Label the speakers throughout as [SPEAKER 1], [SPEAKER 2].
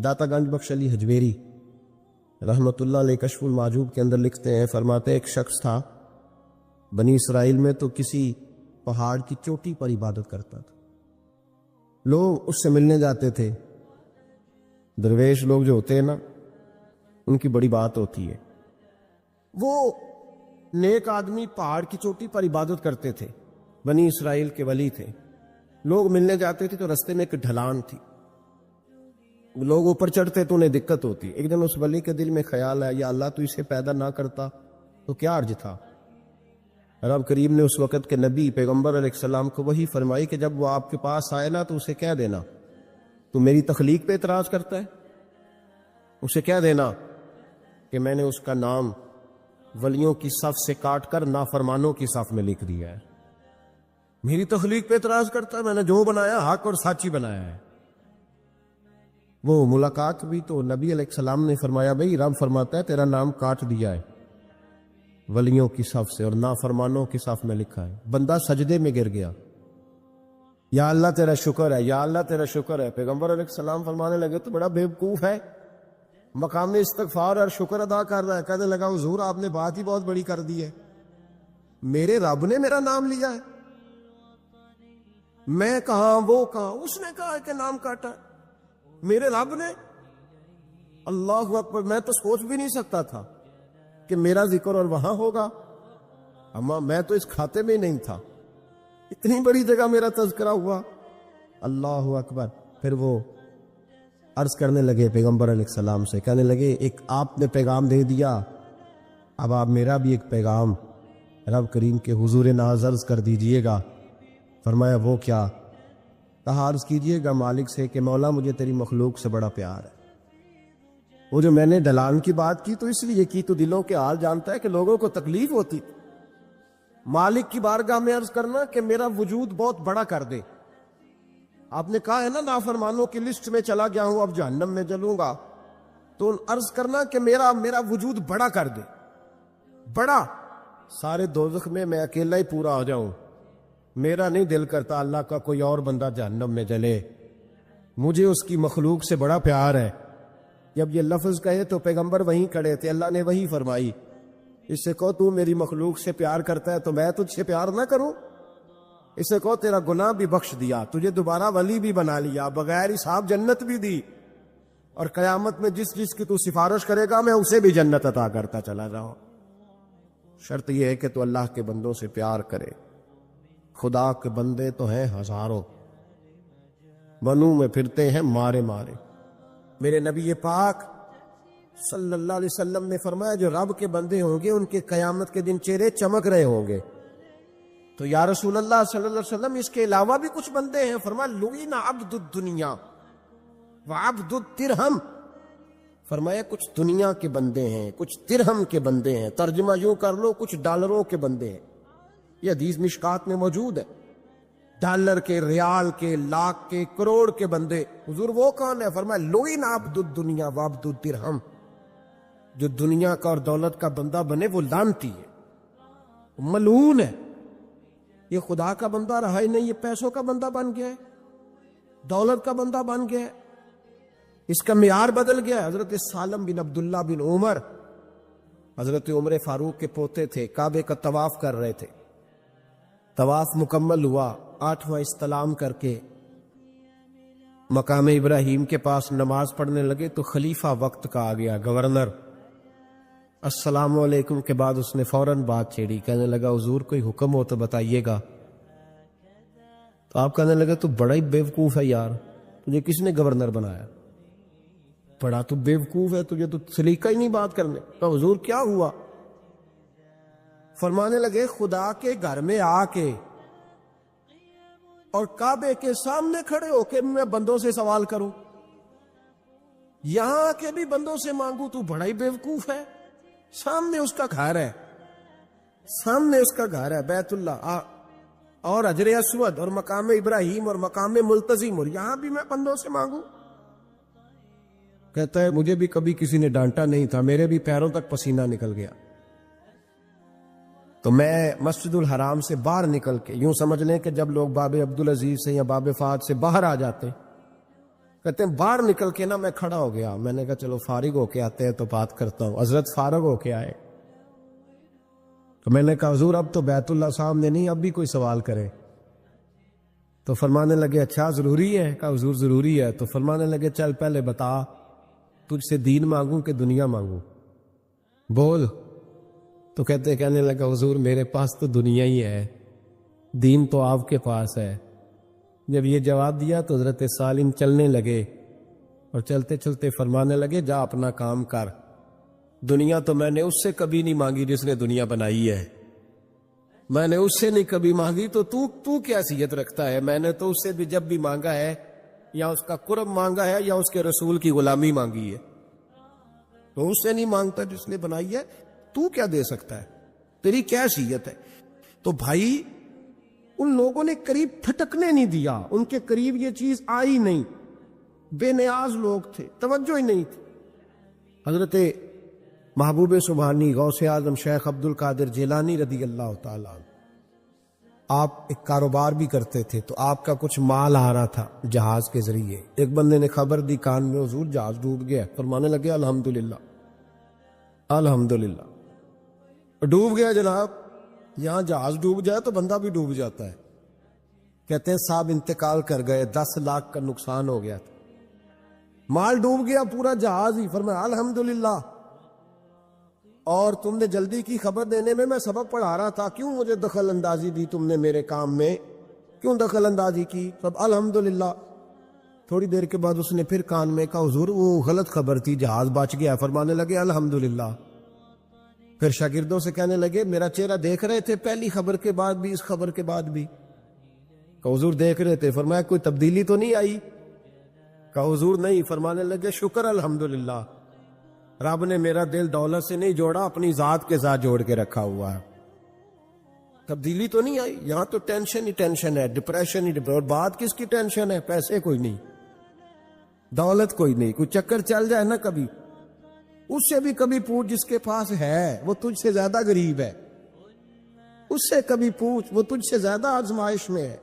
[SPEAKER 1] داتا گنج بخش علی حجویری رحمۃ اللہ علیہ کشف المعجوب کے اندر لکھتے ہیں، فرماتے ہیں ایک شخص تھا بنی اسرائیل میں، تو کسی پہاڑ کی چوٹی پر عبادت کرتا تھا۔ لوگ اس سے ملنے جاتے تھے، درویش لوگ جو ہوتے ہیں نا، ان کی بڑی بات ہوتی ہے۔ وہ نیک آدمی پہاڑ کی چوٹی پر عبادت کرتے تھے، بنی اسرائیل کے ولی تھے۔ لوگ ملنے جاتے تھے تو رستے میں ایک ڈھلان تھی، لوگ اوپر چڑھتے تو انہیں دقت ہوتی۔ ایک دن اس ولی کے دل میں خیال ہے، یا اللہ تو اسے پیدا نہ کرتا تو کیا عرض تھا۔ رب کریم نے اس وقت کے نبی پیغمبر علیہ السلام کو وحی فرمائی کہ جب وہ آپ کے پاس آئے نا تو اسے کہہ دینا تو میری تخلیق پہ اعتراض کرتا ہے، اسے کہہ دینا کہ میں نے اس کا نام ولیوں کی صف سے کاٹ کر نافرمانوں کی صف میں لکھ دیا ہے۔ میری تخلیق پہ اعتراض کرتا ہے، میں نے جو بنایا حق اور سچ ہی بنایا ہے۔ وہ ملاقات بھی تو نبی علیہ السلام نے فرمایا، بھئی رب فرماتا ہے تیرا نام کاٹ دیا ہے ولیوں کی صف سے اور نافرمانوں کی صف میں لکھا ہے۔ بندہ سجدے میں گر گیا، یا اللہ تیرا شکر ہے، یا اللہ تیرا شکر ہے۔ پیغمبر علیہ السلام فرمانے لگے تو بڑا بیوقوف ہے، مقام استغفار اور شکر ادا کر رہا ہے۔ کہنے لگا حضور آپ نے بات ہی بہت بڑی کر دی ہے، میرے رب نے میرا نام لیا ہے، میں کہاں وہ کہاں، اس نے کہا کہ نام کاٹا، میرے رب نے۔ اللہ اکبر، میں تو سوچ بھی نہیں سکتا تھا کہ میرا ذکر اور وہاں ہوگا، اما میں تو اس کھاتے میں ہی نہیں تھا، اتنی بڑی جگہ میرا تذکرہ ہوا۔ اللہ اکبر۔ پھر وہ عرض کرنے لگے پیغمبر علیہ السلام سے، کہنے لگے ایک آپ نے پیغام دے دیا، اب آپ میرا بھی ایک پیغام رب کریم کے حضور ناز عرض کر دیجئے گا۔ فرمایا وہ کیا؟ کہا عرض کیجئے گا مالک سے کہ مولا مجھے تیری مخلوق سے بڑا پیار ہے۔ وہ جو میں نے ڈھلان کی بات کی تو اس لیے کی تو دلوں کے حال جانتا ہے کہ لوگوں کو تکلیف ہوتی، مالک کی بارگاہ میں عرض کرنا کہ میرا وجود بہت بڑا کر دے۔ آپ نے کہا ہے نا نافرمانوں کی لسٹ میں چلا گیا ہوں، اب جہنم میں جلوں گا، تو عرض کرنا کہ میرا وجود بڑا کر دے، بڑا، سارے دوزخ میں اکیلا ہی پورا ہو جاؤں۔ میرا نہیں دل کرتا اللہ کا کوئی اور بندہ جہنم میں جلے، مجھے اس کی مخلوق سے بڑا پیار ہے۔ جب یہ لفظ کہے تو پیغمبر وہیں کھڑے تھے، اللہ نے وہی فرمائی، اس سے کہو تو میری مخلوق سے پیار کرتا ہے تو میں تجھ سے پیار نہ کروں؟ اس سے کہو تیرا گناہ بھی بخش دیا، تجھے دوبارہ ولی بھی بنا لیا، بغیر حساب جنت بھی دی، اور قیامت میں جس کی تو سفارش کرے گا میں اسے بھی جنت عطا کرتا چلا جاؤں۔ شرط یہ ہے کہ تو اللہ کے بندوں سے پیار کرے۔ خدا کے بندے تو ہیں ہزاروں، بنوں میں پھرتے ہیں مارے مارے۔ میرے نبی پاک صلی اللہ علیہ وسلم نے فرمایا جو رب کے بندے ہوں گے ان کے قیامت کے دن چہرے چمک رہے ہوں گے۔ تو یا رسول اللہ صلی اللہ علیہ وسلم اس کے علاوہ بھی کچھ بندے ہیں؟ فرمایا لعن عبد الدنیا وعبد الدرہم، فرمایا کچھ دنیا کے بندے ہیں، کچھ درہم کے بندے ہیں، ترجمہ یوں کر لو کچھ ڈالروں کے بندے ہیں۔ یہ حدیث مشکات میں موجود ہے، ڈالر کے، ریال کے، لاکھ کے، کروڑ کے بندے۔ حضور وہ کون ہے؟ فرمایا لعن عبد الدنیا وعبد الدرہم، جو دنیا کا اور دولت کا بندہ بنے وہ لعنتی ہے، ملعون ہے۔ یہ خدا کا بندہ رہا ہی نہیں، یہ پیسوں کا بندہ بن گیا ہے، دولت کا بندہ بن گیا ہے، اس کا معیار بدل گیا ہے۔ حضرت سالم بن عبداللہ بن عمر، حضرت عمر فاروق کے پوتے تھے، کعبے کا طواف کر رہے تھے، طواف مکمل ہوا، 8واں استلام کر کے مقام ابراہیم کے پاس نماز پڑھنے لگے تو خلیفہ وقت کا آ گیا، گورنر، السلام علیکم کے بعد اس نے فوراً بات چھیڑی، کہنے لگا حضور کوئی حکم ہو تو بتائیے گا۔ تو آپ کہنے لگے تو بڑا ہی بیوقوف ہے یار، تجھے کس نے گورنر بنایا؟ بڑا تو بیوقوف ہے، تجھے تو سلیقہ ہی نہیں بات کرنے کا۔ حضور کیا ہوا؟ فرمانے لگے خدا کے گھر میں آ کے اور کعبے کے سامنے کھڑے ہو کے میں بندوں سے سوال کروں، یہاں آ کے بھی بندوں سے مانگوں، تو بڑا ہی بیوقوف ہے۔ سامنے اس کا گھر ہے، سامنے اس کا گھر ہے بیت اللہ اور حجر اسود اور مقام ابراہیم اور مقام ملتزم، اور یہاں بھی میں بندوں سے مانگوں؟ کہتا ہے مجھے بھی کبھی کسی نے ڈانٹا نہیں تھا، میرے بھی پیروں تک پسینہ نکل گیا، تو میں مسجد الحرام سے باہر نکل کے، یوں سمجھ لیں کہ جب لوگ باب عبدالعزیز سے یا باب فہد سے باہر آ جاتے کہتے ہیں باہر نکل کے نا میں کھڑا ہو گیا، میں نے کہا چلو فارغ ہو کے آتے ہیں تو بات کرتا ہوں۔ حضرت فارغ ہو کے آئے تو میں نے کہا حضور اب تو بیت اللہ سامنے نہیں، اب بھی کوئی سوال کرے؟ تو فرمانے لگے اچھا ضروری ہے؟ کہا حضور ضروری ہے۔ تو فرمانے لگے چل پہلے بتا تجھ سے دین مانگوں کہ دنیا مانگوں، بول۔ تو کہنے لگا حضور میرے پاس تو دنیا ہی ہے، دین تو آپ کے پاس ہے۔ جب یہ جواب دیا تو حضرت سالم چلنے لگے اور چلتے چلتے فرمانے لگے جا اپنا کام کر، دنیا تو میں نے اس سے کبھی نہیں مانگی جس نے دنیا بنائی ہے، میں نے اس سے نہیں کبھی مانگی، تو تو کیا حیثیت رکھتا ہے؟ میں نے تو اس سے بھی جب بھی مانگا ہے یا اس کا قرب مانگا ہے یا اس کے رسول کی غلامی مانگی ہے، تو اس سے نہیں مانگتا جس نے بنائی ہے، تو کیا دے سکتا ہے؟ تیری کیا حیثیت ہے؟ تو بھائی ان لوگوں نے قریب پھٹکنے نہیں دیا، ان کے قریب یہ چیز آئی نہیں، بے نیاز لوگ تھے، توجہ ہی نہیں تھی۔ حضرت محبوب سبحانی غوث اعظم شیخ عبد القادر جیلانی رضی اللہ تعالیٰ عنہ، آپ ایک کاروبار بھی کرتے تھے، تو آپ کا کچھ مال آ رہا تھا جہاز کے ذریعے۔ ایک بندے نے خبر دی کان میں حضور جہاز ڈوب گیا، فرمانے لگے الحمدللہ الحمدللہ۔ ڈوب گیا جناب، یہاں جہاز ڈوب جائے تو بندہ بھی ڈوب جاتا ہے۔ کہتے ہیں صاحب انتقال کر گئے، 10 لاکھ کا نقصان ہو گیا تھا، مال ڈوب گیا پورا جہاز ہی۔ فرمایا الحمدللہ، اور تم نے جلدی کی خبر دینے میں سبق پڑھا رہا تھا، کیوں مجھے دخل اندازی دی تم نے میرے کام میں، کیوں دخل اندازی کی؟ سب الحمدللہ۔ تھوڑی دیر کے بعد اس نے پھر کان میں کہا حضور وہ غلط خبر تھی، جہاز بچ گیا۔ فرمانے لگے الحمدللہ۔ پھر شاگردوں سے کہنے لگے میرا چہرہ دیکھ رہے تھے پہلی خبر کے بعد بھی، اس خبر کے بعد بھی؟ کہا حضور دیکھ رہے تھے۔ فرمایا کوئی تبدیلی تو نہیں آئی؟ کہا حضور نہیں۔ فرمانے لگے شکر الحمدللہ، رب نے میرا دل دولت سے نہیں جوڑا، اپنی ذات کے ساتھ جوڑ کے رکھا ہوا ہے، تبدیلی تو نہیں آئی۔ یہاں تو ٹینشن ہی ٹینشن ہے، ڈپریشن ہی ڈپریشن۔ اور بات کس کی ٹینشن ہے؟ پیسے کوئی نہیں، دولت کوئی نہیں، کوئی چکر چل جائے نا کبھی، اس سے بھی کبھی پوچھ جس کے پاس ہے، وہ تجھ سے زیادہ غریب ہے، اس سے کبھی پوچھ، وہ تجھ سے زیادہ آزمائش میں ہے۔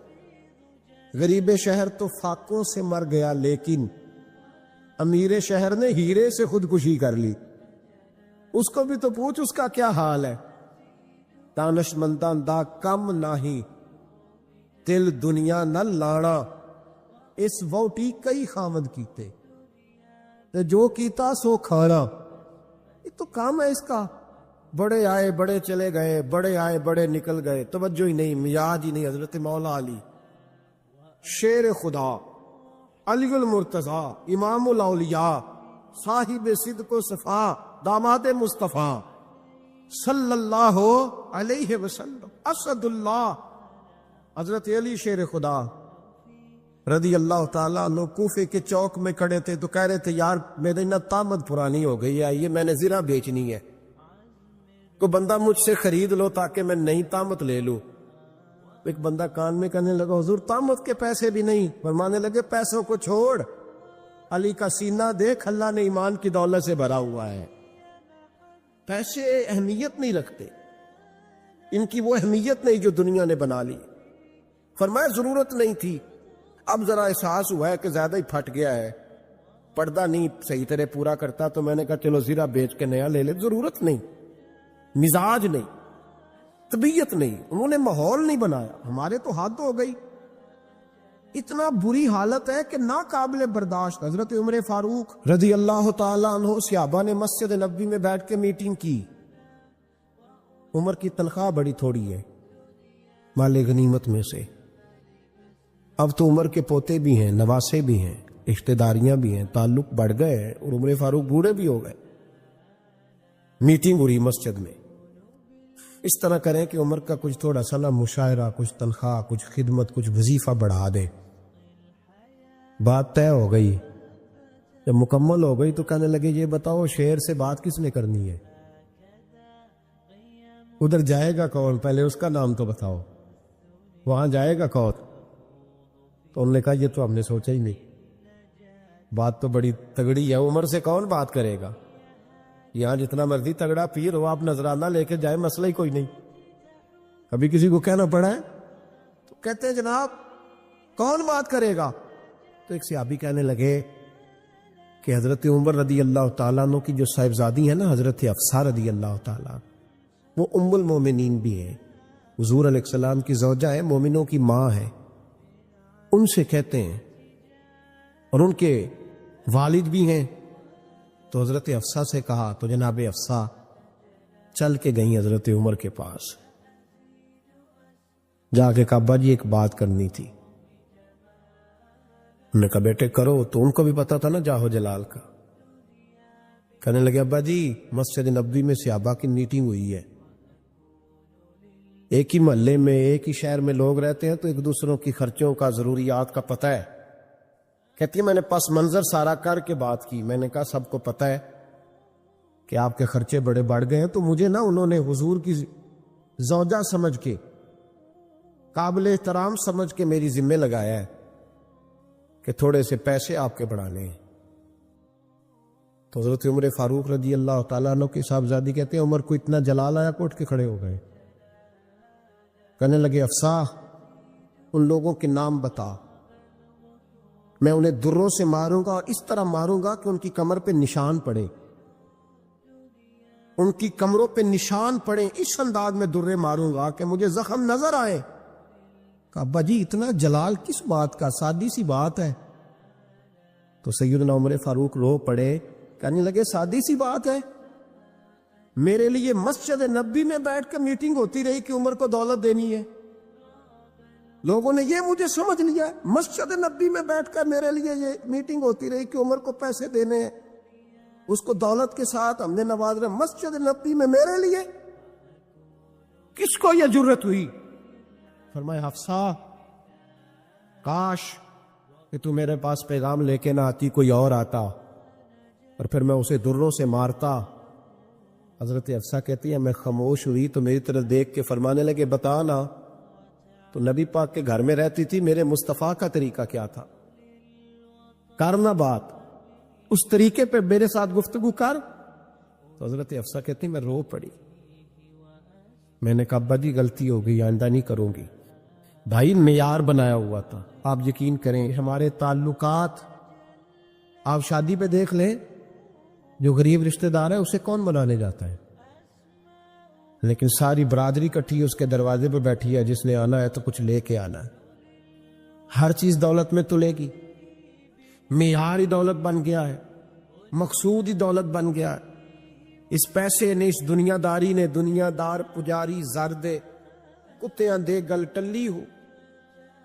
[SPEAKER 1] غریب شہر تو فاقوں سے مر گیا، لیکن امیر شہر نے ہیرے سے خودکشی کر لی، اس کو بھی تو پوچھ اس کا کیا حال ہے۔ دانش مندان دا کم نہیں، دل دنیا نہ لانا، اس ووٹی کئی خامد کیتے، جو کیتا سو کھانا۔ یہ تو کام ہے اس کا، بڑے آئے بڑے چلے گئے، بڑے آئے بڑے نکل گئے، توجہ ہی نہیں، مزاج ہی نہیں۔ حضرت مولا علی شیر خدا، علی المرتضی، امام الاولیاء، صاحب صدق و صفا، داماد مصطفیٰ صلی اللہ علیہ وسلم، اسد اللہ، حضرت علی شیر خدا رضی اللہ تعالیٰ عنہ کوفے کے چوک میں کھڑے تھے، تو کہہ رہے تھے یار میری نہ طامت پرانی ہو گئی ہے، یہ میں نے زرہ بیچنی ہے، کوئی بندہ مجھ سے خرید لو تاکہ میں نئی طامت لے لوں۔ ایک بندہ کان میں کہنے لگا حضور طامت کے پیسے بھی نہیں۔ فرمانے لگے پیسوں کو چھوڑ، علی کا سینہ دیکھ، اللہ نے ایمان کی دولت سے بھرا ہوا ہے۔ پیسے اہمیت نہیں رکھتے، ان کی وہ اہمیت نہیں جو دنیا نے بنا لی۔ فرمایا ضرورت نہیں تھی، اب ذرا احساس ہوا ہے کہ زیادہ ہی پھٹ گیا ہے، پردہ نہیں صحیح طرح پورا کرتا، تو میں نے کہا چلو زرہ بیچ کے نیا لے لے۔ ضرورت نہیں، مزاج نہیں، طبیعت نہیں، انہوں نے ماحول نہیں بنایا۔ ہمارے تو حد ہو گئی، اتنا بری حالت ہے کہ ناقابل برداشت۔ حضرت عمر فاروق رضی اللہ تعالیٰ عنہ صحابہ نے مسجد نبوی میں بیٹھ کے میٹنگ کی۔ عمر کی تنخواہ بڑی تھوڑی ہے مال غنیمت میں سے، اب تو عمر کے پوتے بھی ہیں، نواسے بھی ہیں، رشتہ داریاں بھی ہیں، تعلق بڑھ گئے ہیں، اور عمر فاروق بوڑھے بھی ہو گئے۔ میٹنگ ہو رہی مسجد میں، اس طرح کریں کہ عمر کا کچھ تھوڑا سا نا مشاعرہ، کچھ تنخواہ، کچھ خدمت، کچھ وظیفہ بڑھا دیں۔ بات طے ہو گئی، جب مکمل ہو گئی تو کہنے لگے یہ بتاؤ شعر سے بات کس نے کرنی ہے؟ ادھر جائے گا کون؟ پہلے اس کا نام تو بتاؤ، وہاں جائے گا کون؟ تو انہوں نے کہا یہ تو ہم نے سوچا ہی نہیں، بات تو بڑی تگڑی ہے، عمر سے کون بات کرے گا؟ یہاں جتنا مرضی تگڑا پیر ہو، آپ نذرانہ لے کے جائے، مسئلہ ہی کوئی نہیں۔ کبھی کسی کو کہنا پڑا ہے؟ تو کہتے ہیں جناب کون بات کرے گا؟ تو ایک صحابی کہنے لگے کہ حضرت عمر رضی اللہ تعالیٰ عنہ کی جو صاحبزادی ہے نا حضرت حفصہ رضی اللہ تعالیٰ، وہ ام المومنین بھی ہے، حضور علیہ السلام کی زوجہ ہے، مومنوں کی ماں ہے، ان سے کہتے ہیں، اور ان کے والد بھی ہیں۔ تو حضرت حفصہ سے کہا تو جناب حفصہ چل کے گئیں حضرت عمر کے پاس، جا کے کہا ابا جی ایک بات کرنی تھی۔ انہوں نے کہا بیٹے کرو، تو ان کو بھی پتا تھا نا جاہو جلال کا۔ کہنے لگے ابا جی مسجد نبوی میں صحابہ کی میٹنگ ہوئی ہے، ایک ہی محلے میں ایک ہی شہر میں لوگ رہتے ہیں تو ایک دوسروں کی خرچوں کا ضروریات کا پتہ ہے۔ کہتی ہے میں نے پس منظر سارا کر کے بات کی، میں نے کہا سب کو پتہ ہے کہ آپ کے خرچے بڑے بڑھ گئے ہیں، تو مجھے نا انہوں نے حضور کی زوجہ سمجھ کے، قابل احترام سمجھ کے میری ذمہ لگایا ہے کہ تھوڑے سے پیسے آپ کے بڑھانے ہیں۔ تو حضرت عمر فاروق رضی اللہ تعالیٰ عنہ کی صاحبزادی کہتے ہیں عمر کو اتنا جلال آیا کہ اٹھ کے کھڑے ہو گئے، کہنے لگے حفصہ ان لوگوں کے نام بتا، میں انہیں دروں سے ماروں گا اور اس طرح ماروں گا کہ ان کی کمر پہ نشان پڑے، ان کی کمروں پہ نشان پڑے، اس انداز میں درے ماروں گا کہ مجھے زخم نظر آئے۔ کہا ابا جی اتنا جلال کس بات کا، سادی سی بات ہے۔ تو سیدنا عمر فاروق رو پڑے، کہنے لگے سادی سی بات ہے، میرے لیے مسجد نبوی میں بیٹھ کر میٹنگ ہوتی رہی کہ عمر کو دولت دینی ہے، لوگوں نے یہ مجھے سمجھ لیا، مسجد نبوی میں بیٹھ کر میرے لیے یہ میٹنگ ہوتی رہی کہ عمر کو پیسے دینے ہیں، اس کو دولت کے ساتھ ہم نے نواز رہا، مسجد نبوی میں میرے لیے، کس کو یہ جرت ہوئی؟ فرمایا حفصہ کاش کہ تو میرے پاس پیغام لے کے نہ آتی، کوئی اور آتا اور پھر میں اسے دروں سے مارتا۔ حضرت حفصہ کہتی ہے میں خاموش ہوئی تو میری طرف دیکھ کے فرمانے لگے بتا نا، تو نبی پاک کے گھر میں رہتی تھی، میرے مصطفیٰ کا طریقہ کیا تھا، کرنا بات اس طریقے پہ میرے ساتھ گفتگو کر۔ تو حضرت حفصہ کہتی میں رو پڑی، میں نے کہا ابا جی غلطی ہو گئی، آئندہ نہیں کروں گی۔ بھائی معیار بنایا ہوا تھا، آپ یقین کریں ہمارے تعلقات، آپ شادی پہ دیکھ لیں جو غریب رشتہ دار ہے اسے کون بنانے جاتا ہے، لیکن ساری برادری کٹھی اس کے دروازے پہ بیٹھی ہے، جس نے آنا ہے تو کچھ لے کے آنا ہے، ہر چیز دولت میں تلے گی، معیار ہی دولت بن گیا ہے، مقصود ہی دولت بن گیا ہے۔ اس پیسے نے، اس دنیا داری نے، دنیا دار پجاری زردے کتیاں دے گل ٹلی ہو،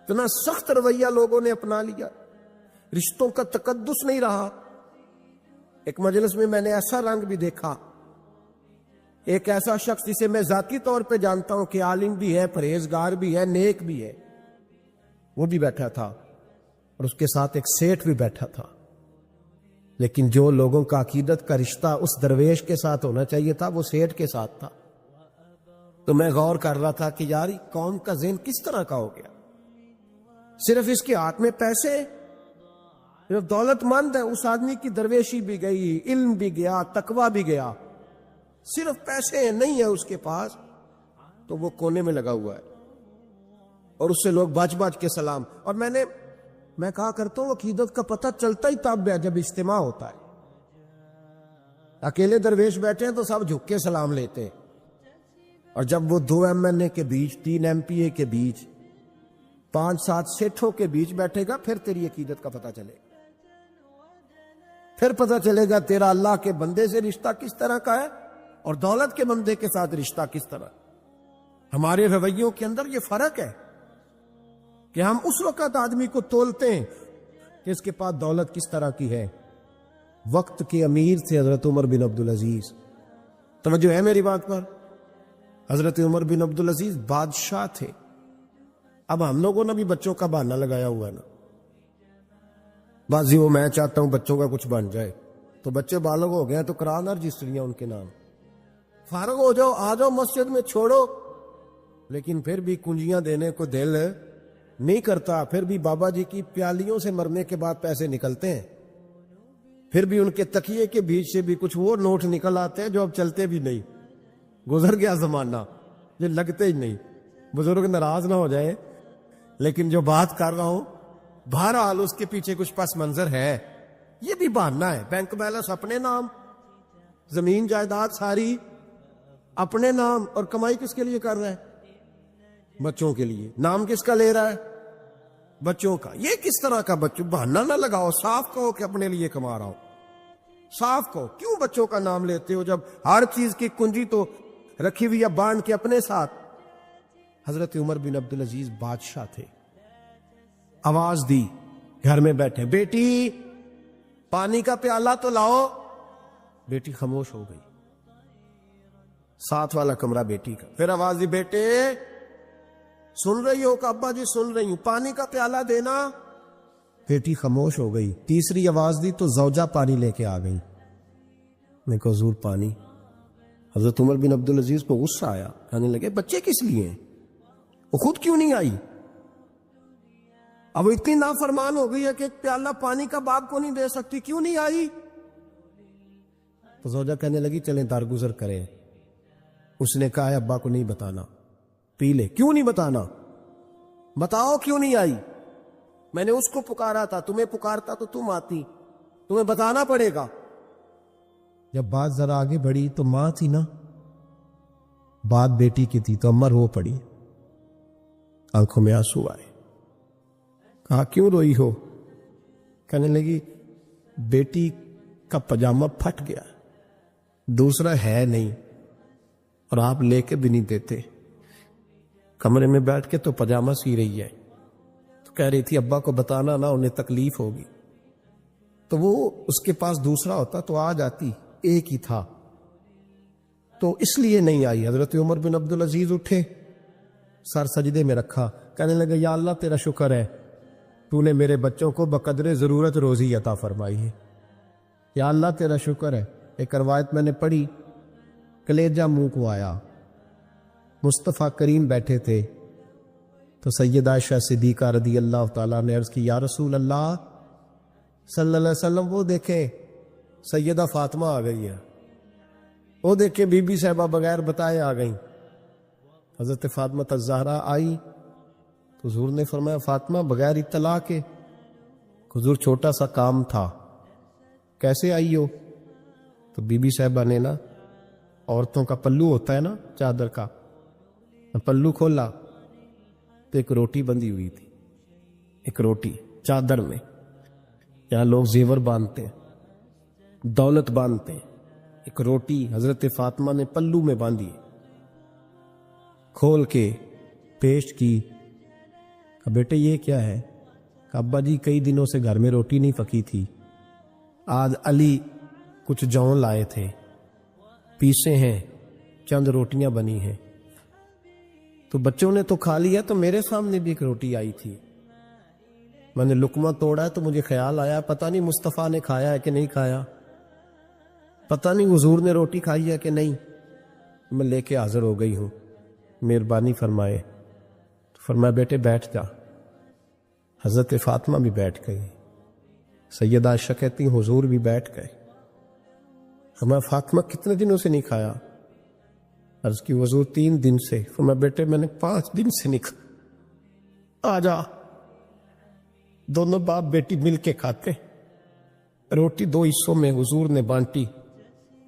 [SPEAKER 1] اتنا سخت رویہ لوگوں نے اپنا لیا، رشتوں کا تقدس نہیں رہا۔ ایک مجلس میں نے ایسا رنگ بھی دیکھا، ایک ایسا شخص جسے میں ذاتی طور پہ جانتا ہوں کہ عالم بھی ہے، پرہیزگار بھی ہے، نیک بھی ہے، وہ بھی بیٹھا تھا اور اس کے ساتھ ایک سیٹھ بھی بیٹھا تھا، لیکن جو لوگوں کا عقیدت کا رشتہ اس درویش کے ساتھ ہونا چاہیے تھا وہ سیٹھ کے ساتھ تھا۔ تو میں غور کر رہا تھا کہ یار قوم کا ذہن کس طرح کا ہو گیا، صرف اس کے ہاتھ میں پیسے، صرف دولت مند ہے، اس آدمی کی درویشی بھی گئی، علم بھی گیا، تقوی بھی گیا، صرف پیسے نہیں ہے اس کے پاس تو وہ کونے میں لگا ہوا ہے اور اس سے لوگ بچ بچ کے سلام۔ اور میں کہا کرتا ہوں عقیدت کا پتہ چلتا ہی تب ہے جب اجتماع ہوتا ہے، اکیلے درویش بیٹھے ہیں تو سب جھک کے سلام لیتے ہیں، اور جب وہ 2 MNA کے بیچ، 3 MPA کے بیچ، 5-7 سیٹھوں کے بیچ بیٹھے گا پھر تیری عقیدت کا پتہ چلے گا، پھر پتہ چلے گا تیرا اللہ کے بندے سے رشتہ کس طرح کا ہے اور دولت کے بندے کے ساتھ رشتہ کس طرح۔ ہمارے رویوں کے اندر یہ فرق ہے کہ ہم اس وقت آدمی کو تولتے ہیں کہ اس کے پاس دولت کس طرح کی ہے۔ وقت کے امیر تھے حضرت عمر بن عبدالعزیز، توجہ ہے میری بات پر، حضرت عمر بن عبدالعزیز بادشاہ تھے۔ اب ہم لوگوں نے بھی بچوں کا بہانہ لگایا ہوا ہے نا، بازی وہ میں چاہتا ہوں بچوں کا کچھ بن جائے، تو بچے بالغ ہو گئے تو کرانا رجسٹریاں ان کے نام، فارغ ہو جاؤ، آ جاؤ مسجد میں چھوڑو، لیکن پھر بھی کنجیاں دینے کو دل نہیں کرتا، پھر بھی بابا جی کی پیالیوں سے مرنے کے بعد پیسے نکلتے ہیں، پھر بھی ان کے تکیے کے بیچ سے بھی کچھ وہ نوٹ نکل آتے ہیں جو اب چلتے بھی نہیں، گزر گیا زمانہ، یہ لگتے ہی نہیں، بزرگ ناراض نہ ہو جائے، لیکن جو بات کر رہا ہوں بہرحال اس کے پیچھے کچھ پس منظر ہے، یہ بھی بہانہ ہے. بینک بیلنس اپنے نام، زمین جائیداد ساری اپنے نام، اور کمائی کس کے لیے کر رہا ہے؟ بچوں کے لیے. نام کس کا لے رہا ہے؟ بچوں کا. یہ کس طرح کا بچوں؟ بہانہ نہ لگاؤ، صاف کہو کہ اپنے لیے کما رہا ہوں. صاف کہو. کیوں بچوں کا نام لیتے ہو جب ہر چیز کی کنجی تو رکھی ہوئی ہے باندھ کے اپنے ساتھ؟ حضرت عمر بن عبدالعزیز بادشاہ تھے. آواز دی گھر میں بیٹھے، بیٹی پانی کا پیالہ تو لاؤ. بیٹی خاموش ہو گئی. ساتھ والا کمرہ بیٹی کا. پھر آواز دی، بیٹے سن رہی ہو؟ کہ ابا جی سن رہی ہوں. پانی کا پیالہ دینا. بیٹی خاموش ہو گئی. تیسری آواز دی تو زوجہ پانی لے کے آ گئی. میں کو حضور پانی. حضرت عمر بن عبدالعزیز کو غصہ آیا، کہنے لگے بچے کس لیے ہیں؟ وہ خود کیوں نہیں آئی؟ اب اتنی نافرمان ہو گئی ہے کہ ایک پیالہ پانی کا باپ کو نہیں دے سکتی، کیوں نہیں آئی؟ تو زوجہ کہنے لگی چلیں درگزر کریں. اس نے کہا ہے ابا کو نہیں بتانا. پی لے. کیوں نہیں بتانا؟ بتاؤ کیوں نہیں آئی؟ میں نے اس کو پکارا تھا، تمہیں پکارتا تو تم آتی، تمہیں بتانا پڑے گا. جب بات ذرا آگے بڑھی تو ماں تھی نا، بات بیٹی کی تھی، تو اماں رو پڑی، آنکھوں میں آنسو آئے. کہا کیوں روئی ہو؟ کہنے لگی بیٹی کا پاجامہ پھٹ گیا، دوسرا ہے نہیں، اور آپ لے کے بھی نہیں دیتے. کمرے میں بیٹھ کے تو پاجامہ سی رہی ہے. تو کہہ رہی تھی ابا کو بتانا نہ، انہیں تکلیف ہوگی. تو وہ اس کے پاس دوسرا ہوتا تو آ جاتی، ایک ہی تھا، تو اس لیے نہیں آئی. حضرت عمر بن عبدالعزیز اٹھے، سر سجدے میں رکھا، کہنے لگے یا اللہ تیرا شکر ہے، تو نے میرے بچوں کو بقدر ضرورت روزی عطا فرمائی ہے. یا اللہ تیرا شکر ہے. ایک روایت میں نے پڑھی، کلیجہ منہ کو آیا. مصطفیٰ کریم بیٹھے تھے تو سیدہ عائشہ صدیقہ رضی اللہ تعالیٰ نے عرض کی یا رسول اللہ صلی اللہ علیہ وسلم، وہ دیکھیں سیدہ فاطمہ آ گئی ہے، وہ دیکھیں بی بی صاحبہ بغیر بتائے آ گئیں. حضرت فاطمہ الزہرا آئی تو حضور نے فرمایا فاطمہ بغیر اطلاع کے؟ حضور چھوٹا سا کام تھا. کیسے آئی ہو؟ تو بی بی صاحبہ نے نا، عورتوں کا پلو ہوتا ہے نا چادر کا، پلو کھولا تو ایک روٹی بندھی ہوئی تھی. ایک روٹی چادر میں، یہاں لوگ زیور باندھتے ہیں، دولت باندھتے ہیں. ایک روٹی حضرت فاطمہ نے پلو میں باندھی، کھول کے پیش کی. کہ بیٹے یہ کیا ہے؟ کہ ابا جی کئی دنوں سے گھر میں روٹی نہیں پکی تھی، آج علی کچھ جون لائے تھے، پیسے ہیں، چند روٹیاں بنی ہیں. تو بچوں نے تو کھا لیا، تو میرے سامنے بھی ایک روٹی آئی تھی، میں نے لقمہ توڑا ہے تو مجھے خیال آیا پتہ نہیں مصطفیٰ نے کھایا ہے کہ نہیں کھایا، پتہ نہیں حضور نے روٹی کھائی ہے کہ نہیں. میں لے کے حاضر ہو گئی ہوں، مہربانی فرمائے. تو فرمایا بیٹے بیٹھ جا. حضرت فاطمہ بھی بیٹھ گئی. سیدہ عائشہ کہتی حضور بھی بیٹھ گئے. فرمایا فاطمہ کتنے دنوں سے نہیں کھایا؟ عرض کی حضور 3 دن سے. فرمایا بیٹے میں نے 5 دن سے نہیں کھایا. آ جا. دونوں باپ بیٹی مل کے کھاتے. روٹی 2 حصوں میں حضور نے بانٹی.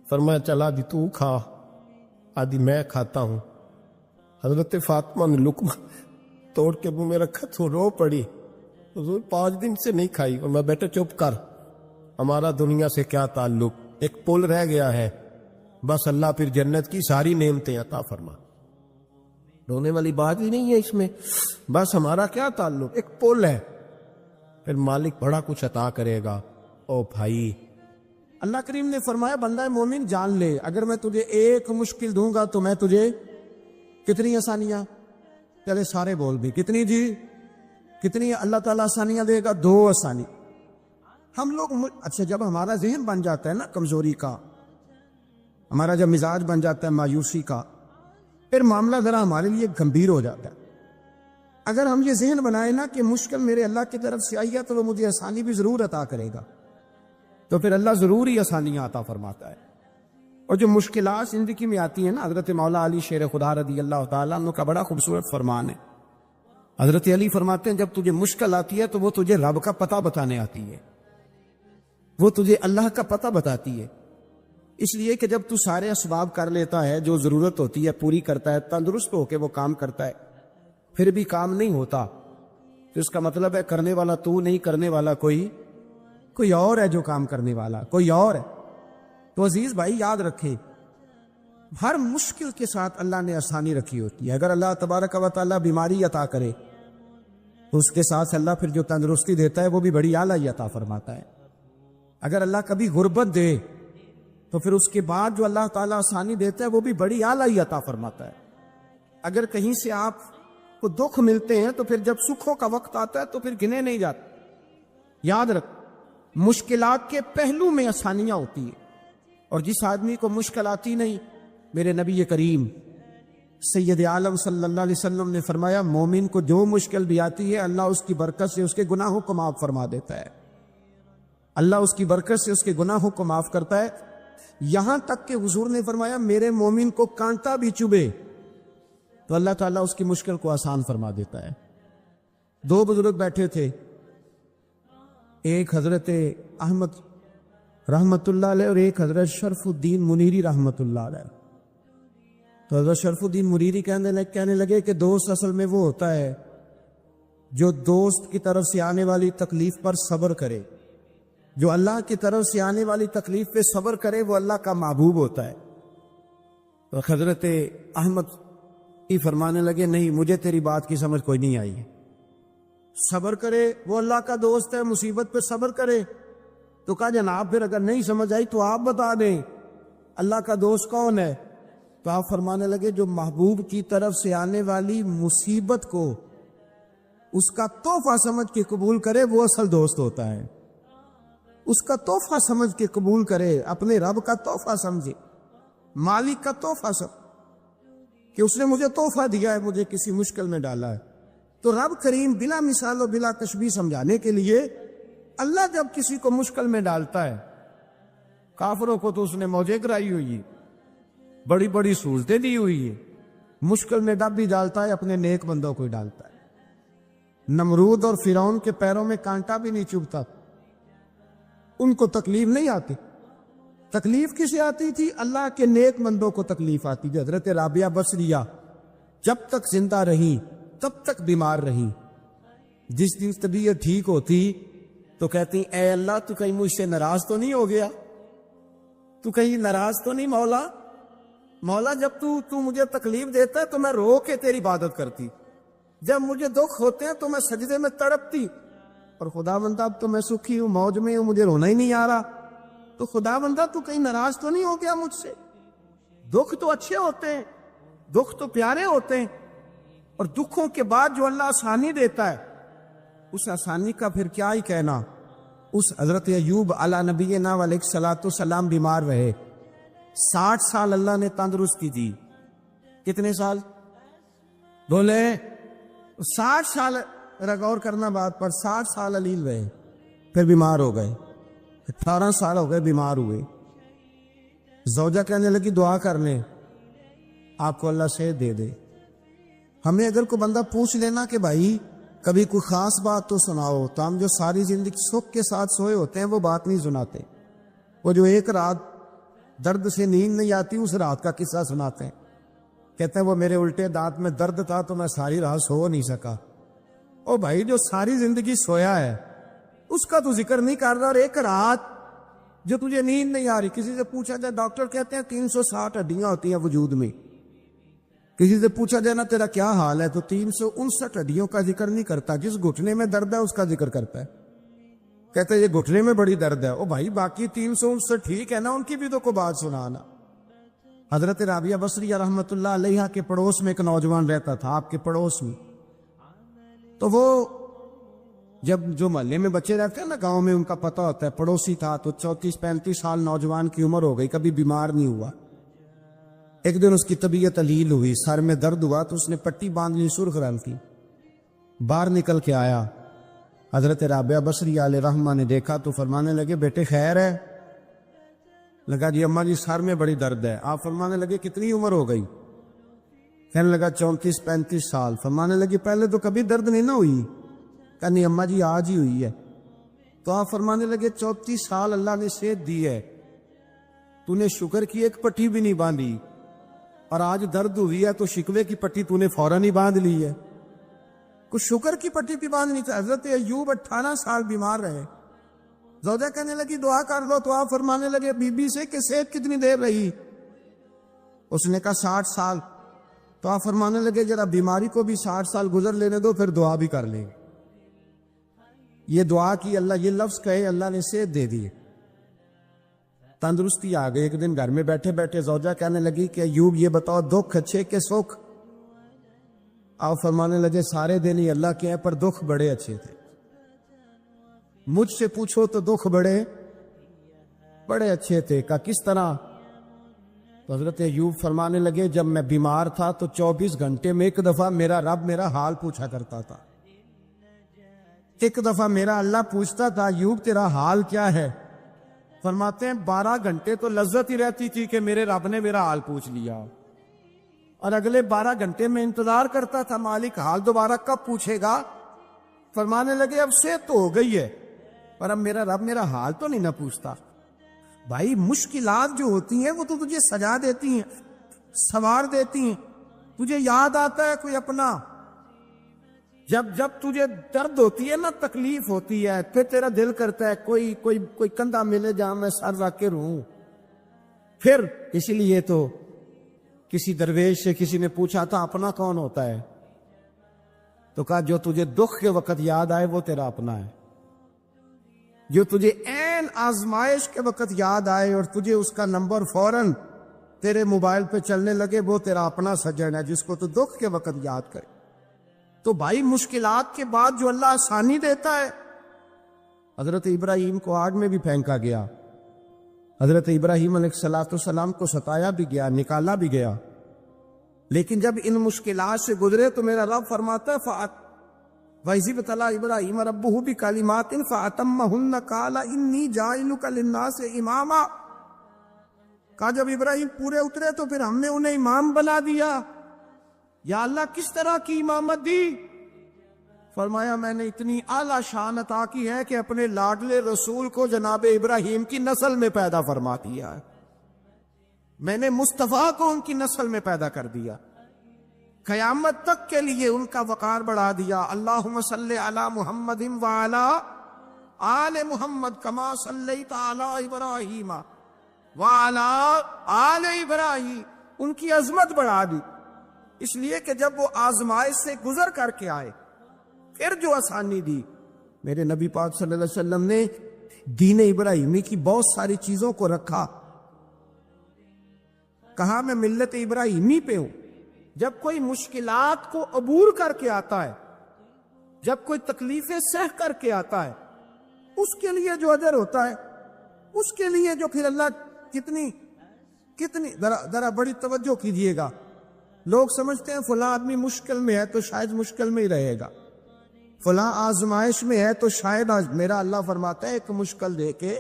[SPEAKER 1] فرمایا چلا دی تو کھا، آدھی میں کھاتا ہوں. حضرت فاطمہ نے لقمہ توڑ کے منہ میں رکھا تو رو پڑی. حضور 5 دن سے نہیں کھائی. اور میں بیٹا چپ کر، ہمارا دنیا سے کیا تعلق، ایک پل رہ گیا ہے، بس اللہ پھر جنت کی ساری نعمتیں عطا فرما. رونے والی بات ہی نہیں ہے اس میں، بس ہمارا کیا تعلق، ایک پل ہے، پھر مالک بڑا کچھ عطا کرے گا. او بھائی، اللہ کریم نے فرمایا بندہ مومن جان لے، اگر میں تجھے ایک مشکل دوں گا تو میں تجھے کتنی آسانیاں، چلے سارے بول بھی کتنی جی، کتنی اللہ تعالیٰ آسانیاں دے گا؟ 2 آسانی. ہم لوگ اچھا جب ہمارا ذہن بن جاتا ہے نا کمزوری کا، ہمارا جب مزاج بن جاتا ہے مایوسی کا، پھر معاملہ ذرا ہمارے لیے گمبھیر ہو جاتا ہے. اگر ہم یہ ذہن بنائے نا کہ مشکل میرے اللہ کی طرف سے آئی ہے تو وہ مجھے آسانی بھی ضرور عطا کرے گا، تو پھر اللہ ضرور ہی آسانیاں عطا فرماتا ہے. اور جو مشکلات زندگی میں آتی ہیں نا، حضرت مولا علی شیر خدا رضی اللہ تعالیٰ عنہ کا بڑا خوبصورت فرمان ہے. حضرت علی فرماتے ہیں جب تجھے مشکل آتی ہے تو وہ تجھے رب کا پتہ بتانے آتی ہے، وہ تجھے اللہ کا پتہ بتاتی ہے۔ اس لیے کہ جب تو سارے اسباب کر لیتا ہے، جو ضرورت ہوتی ہے پوری کرتا ہے، تندرست ہو کے وہ کام کرتا ہے، پھر بھی کام نہیں ہوتا، تو اس کا مطلب ہے کرنے والا تو نہیں، کرنے والا کوئی اور ہے، جو کام کرنے والا کوئی اور ہے۔ تو عزیز بھائی یاد رکھے، ہر مشکل کے ساتھ اللہ نے آسانی رکھی ہوتی ہے۔ اگر اللہ تبارک و تعالیٰ بیماری عطا کرے تو اس کے ساتھ اللہ پھر جو تندرستی دیتا ہے وہ بھی بڑی اعلیٰ عطا فرماتا ہے۔ اگر اللہ کبھی غربت دے تو پھر اس کے بعد جو اللہ تعالیٰ آسانی دیتا ہے وہ بھی بڑی اعلیٰ عطا فرماتا ہے۔ اگر کہیں سے آپ کو دکھ ملتے ہیں تو پھر جب سکھوں کا وقت آتا ہے تو پھر گنے نہیں جاتے۔ یاد رکھ، مشکلات کے پہلو میں آسانیاں ہوتی ہیں، اور جس آدمی کو مشکل آتی نہیں، میرے نبی کریم سید عالم صلی اللہ علیہ وسلم نے فرمایا مومن کو جو مشکل بھی آتی ہے اللہ اس کی برکت سے اس کے گناہوں کو معاف فرما دیتا ہے، اللہ اس کی برکت سے اس کے گناہوں کو معاف کرتا ہے، یہاں تک کہ حضور نے فرمایا میرے مومن کو کانٹا بھی چبھے تو اللہ تعالیٰ اس کی مشکل کو آسان فرما دیتا ہے۔ دو بزرگ بیٹھے تھے، ایک حضرت احمد رحمت اللہ علیہ اور ایک حضرت شرف الدین منیری رحمت اللہ علیہ۔ تو حضرت شرف الدین منیری کہنے لگے کہ دوست اصل میں وہ ہوتا ہے جو دوست کی طرف سے آنے والی تکلیف پر صبر کرے، جو اللہ کی طرف سے آنے والی تکلیف پہ صبر کرے وہ اللہ کا محبوب ہوتا ہے۔ تو حضرت احمد ہی فرمانے لگے نہیں، مجھے تیری بات کی سمجھ کوئی نہیں آئی، صبر کرے وہ اللہ کا دوست ہے، مصیبت پہ صبر کرے۔ تو کہا جناب پھر اگر نہیں سمجھ آئی تو آپ بتا دیں اللہ کا دوست کون ہے؟ تو آپ فرمانے لگے جو محبوب کی طرف سے آنے والی مصیبت کو اس کا تحفہ سمجھ کے قبول کرے وہ اصل دوست ہوتا ہے، اس کا تحفہ سمجھ کے قبول کرے، اپنے رب کا تحفہ سمجھے، مالک کا تحفہ سمجھے کہ اس نے مجھے تحفہ دیا ہے، مجھے کسی مشکل میں ڈالا ہے۔ تو رب کریم بلا مثال و بلا تشبیہ سمجھانے کے لیے اللہ جب کسی کو مشکل میں ڈالتا ہے، کافروں کو تو اس نے موجیں کرائی ہوئی، بڑی بڑی سہولتیں دی ہوئی ہے، مشکل میں ڈب بھی ڈالتا ہے، اپنے نیک بندوں کو ہی ڈالتا ہے۔ نمرود اور فرعون کے پیروں میں کانٹا بھی نہیں چبھتا، ان کو تکلیف نہیں آتی۔ تکلیف کسے آتی تھی؟ اللہ کے نیک بندوں کو تکلیف آتی تھی۔ حضرت رابعہ بصریہ جب تک زندہ رہی تب تک بیمار رہی، جس دن طبیعت ٹھیک ہوتی تو کہتی اے اللہ تو کہیں مجھ سے ناراض تو نہیں ہو گیا، تو کہیں ناراض تو نہیں مولا جب تو مجھے تکلیف دیتا ہے تو میں رو کے تیری عبادت کرتی، جب مجھے دکھ ہوتے ہیں تو میں سجدے میں تڑپتی، اور خدا بندہ اب تو میں سکھی ہوں، موج میں ہوں، مجھے رونا ہی نہیں آ رہا، تو خدا بندہ تو کہیں ناراض تو نہیں ہو گیا مجھ سے؟ دکھ تو اچھے ہوتے ہیں، دکھ تو پیارے ہوتے ہیں، اور دکھوں کے بعد جو اللہ آسانی دیتا ہے اس آسانی کا پھر کیا ہی کہنا۔ اس حضرت ایوب علی نبینا علیہ الصلوۃ والسلام بیمار رہے، 60 سال اللہ نے تندرستی دی۔ کتنے سال بولے؟ 60 سال، غور کرنا بات پر، 60 سال علیل رہے، پھر بیمار ہو گئے، 18 سال ہو گئے بیمار ہوئے۔ زوجہ کہنے لگی دعا کر لیں آپ کو اللہ صحت دے دے۔ ہمیں اگر کوئی بندہ پوچھ لینا کہ بھائی کبھی کوئی خاص بات تو سناؤ، تو ہم جو ساری زندگی سکھ کے ساتھ سوئے ہوتے ہیں وہ بات نہیں سناتے، وہ جو ایک رات درد سے نیند نہیں آتی اس رات کا قصہ سناتے ہیں، کہتے ہیں وہ میرے الٹے دانت میں درد تھا تو میں ساری رات سو نہیں سکا۔ او بھائی جو ساری زندگی سویا ہے اس کا تو ذکر نہیں کر رہا، اور ایک رات جو تجھے نیند نہیں آ رہی، کسی سے پوچھا جائے، ڈاکٹر کہتے ہیں 360 ہڈیاں ہوتی ہیں وجود میں، کسی سے پوچھا جائے نا تیرا کیا حال ہے تو 359 ہڈیوں کا ذکر نہیں کرتا، جس گھٹنے میں درد ہے اس کا ذکر کرتا ہے، کہتے ہیں یہ گھٹنے میں بڑی درد ہے۔ او بھائی باقی 359 ٹھیک ہے نا، ان کی بھی تو کوئی بات سنانا۔ حضرت رابعہ بصریہ رحمت اللہ علیہ کے پڑوس میں ایک نوجوان رہتا تھا، آپ کے پڑوس میں، تو وہ جب جو محلے میں بچے رہتے ہیں نا گاؤں میں، ان کا پتہ ہوتا ہے، پڑوسی تھا تو 34-35 سال نوجوان کی عمر ہو گئی، کبھی بیمار نہیں ہوا۔ ایک دن اس کی طبیعت علیل ہوئی، سر میں درد ہوا تو اس نے پٹی باندھ لی سرخ رنگ کی، باہر نکل کے آیا، حضرت رابعہ بصریہ علیہ رحمہ نے دیکھا تو فرمانے لگے بیٹے خیر ہے؟ لگا جی اماں جی سر میں بڑی درد ہے۔ آپ فرمانے لگے کتنی عمر ہو گئی؟ کہنے لگا 34-35 سال. فرمانے لگی پہلے تو کبھی درد نہیں نہ ہوئی؟ کہ نہیں اماں جی آج ہی ہوئی ہے. تو آپ فرمانے لگے 34 سال اللہ نے صحت دی ہے, تو نے شکر کی ایک پٹی بھی نہیں باندھی, اور آج درد ہوئی ہے تو شکوے کی پٹی تو نے فوراً ہی باندھ لی ہے. کچھ شکر کی پٹی بھی باندھنی تھی. حضرت ایوب 18 سال بیمار رہے. زوجہ کہنے لگی دعا کر دو, تو آپ فرمانے لگے بی بی سے کہ صحت کتنی دیر رہی؟ اس نے کہا 60 سال. تو آپ فرمانے لگے ذرا بیماری کو بھی 60 سال گزر لینے دو, پھر دعا بھی کر لیں گے. یہ دعا کی, اللہ یہ لفظ کہے, اللہ نے صحت دے دی, تندرستی آ گئی. ایک دن گھر میں بیٹھے بیٹھے زوجہ کہنے لگی کہ ایوب یہ بتاؤ دکھ اچھے کہ سکھ؟ آپ فرمانے لگے سارے دن ہی اللہ کے ہیں, پر دکھ بڑے اچھے تھے. مجھ سے پوچھو تو دکھ بڑے اچھے تھے. کہ کس طرح؟ تو حضرت ایوب فرمانے لگے جب میں بیمار تھا تو 24 گھنٹے میں ایک دفعہ میرا رب میرا حال پوچھا کرتا تھا. ایک دفعہ میرا اللہ پوچھتا تھا ایوب تیرا حال کیا ہے؟ فرماتے ہیں 12 گھنٹے تو لذت ہی رہتی تھی کہ میرے رب نے میرا حال پوچھ لیا, اور اگلے 12 گھنٹے میں انتظار کرتا تھا مالک حال دوبارہ کب پوچھے گا. فرمانے لگے اب صحت تو ہو گئی ہے, پر اب میرا رب میرا حال تو نہیں نہ پوچھتا. بھائی مشکلات جو ہوتی ہیں وہ تو تجھے سجا دیتی ہیں, سنوار دیتی ہیں. تجھے یاد آتا ہے کوئی اپنا, جب تجھے درد ہوتی ہے نا, تکلیف ہوتی ہے, پھر تیرا دل کرتا ہے کوئی کندھا ملے جہاں میں سر رکھ کے رہوں. پھر اسی لیے تو کسی درویش سے کسی نے پوچھا تھا اپنا کون ہوتا ہے؟ تو کہا جو تجھے دکھ کے وقت یاد آئے وہ تیرا اپنا ہے. جو تجھے عین آزمائش کے وقت یاد آئے اور تجھے اس کا نمبر فوراً تیرے موبائل پہ چلنے لگے, وہ تیرا اپنا سجن ہے جس کو تو دکھ کے وقت یاد کرے. تو بھائی مشکلات کے بعد جو اللہ آسانی دیتا ہے, حضرت ابراہیم کو آگ میں بھی پھینکا گیا, حضرت ابراہیم علیہ السلام کو ستایا بھی گیا, نکالا بھی گیا, لیکن جب ان مشکلات سے گزرے تو میرا رب فرماتا ہے وَإِذِ ابْتَلَىٰ إِبْرَاهِيمَ رَبُّهُ بِكَلِمَاتٍ فَأَتَمَّهُنَّ قَالَ إِنِّي جَاعِلُكَ لِلنَّاسِ إِمَامًا. کہا جب ابراہیم پورے اترے تو پھر ہم نے انہیں امام بنا دیا. یا اللہ کس طرح کی امامت دی؟ فرمایا میں نے اتنی اعلیٰ شان عطا کی ہے کہ اپنے لاڈلے رسول کو جناب ابراہیم کی نسل میں پیدا فرما دیا ہے. میں نے مصطفیٰ کو ان کی نسل میں پیدا کر دیا, قیامت تک کے لیے ان کا وقار بڑھا دیا. اللہم صلی علی محمد وعلی آل محمد کما صلیت علی ابراہیم وعلی آل ابراہیم. ان کی عظمت بڑھا دی, اس لیے کہ جب وہ آزمائش سے گزر کر کے آئے پھر جو آسانی دی. میرے نبی پاک صلی اللہ علیہ وسلم نے دین ابراہیمی کی بہت ساری چیزوں کو رکھا. کہا میں ملت ابراہیمی پہ ہوں. جب کوئی مشکلات کو عبور کر کے آتا ہے, جب کوئی تکلیفیں سہ کر کے آتا ہے, اس کے لیے جو اجر ہوتا ہے, اس کے لیے جو پھر اللہ کتنی ذرا بڑی توجہ کیجئے گا. لوگ سمجھتے ہیں فلاں آدمی مشکل میں ہے تو شاید مشکل میں ہی رہے گا, فلاں آزمائش میں ہے تو شاید میرا اللہ فرماتا ہے ایک مشکل دے کے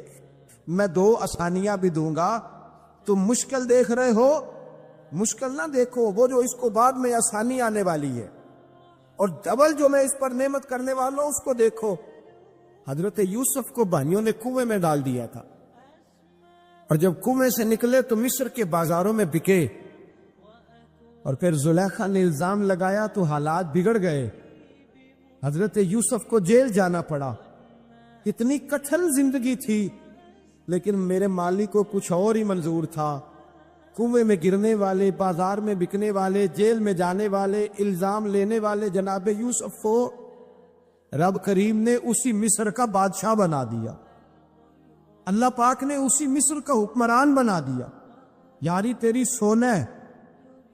[SPEAKER 1] میں 2 آسانیاں بھی دوں گا. تم مشکل دیکھ رہے ہو, مشکل نہ دیکھو, وہ جو اس کو بعد میں آسانی آنے والی ہے, اور ڈبل جو میں اس پر نعمت کرنے والا ہوں اس کو دیکھو. حضرت یوسف کو بھائیوں نے کنویں میں ڈال دیا تھا, اور جب کنویں سے نکلے تو مصر کے بازاروں میں بکے, اور پھر زلیخا نے الزام لگایا تو حالات بگڑ گئے. حضرت یوسف کو جیل جانا پڑا. اتنی کٹھن زندگی تھی, لیکن میرے مالک کو کچھ اور ہی منظور تھا. کنویں میں گرنے والے, بازار میں بکنے والے, جیل میں جانے والے, الزام لینے والے جناب یوسف کو رب کریم نے اسی مصر کا بادشاہ بنا دیا. اللہ پاک نے اسی مصر کا حکمران بنا دیا. یاری تیری سونا ہے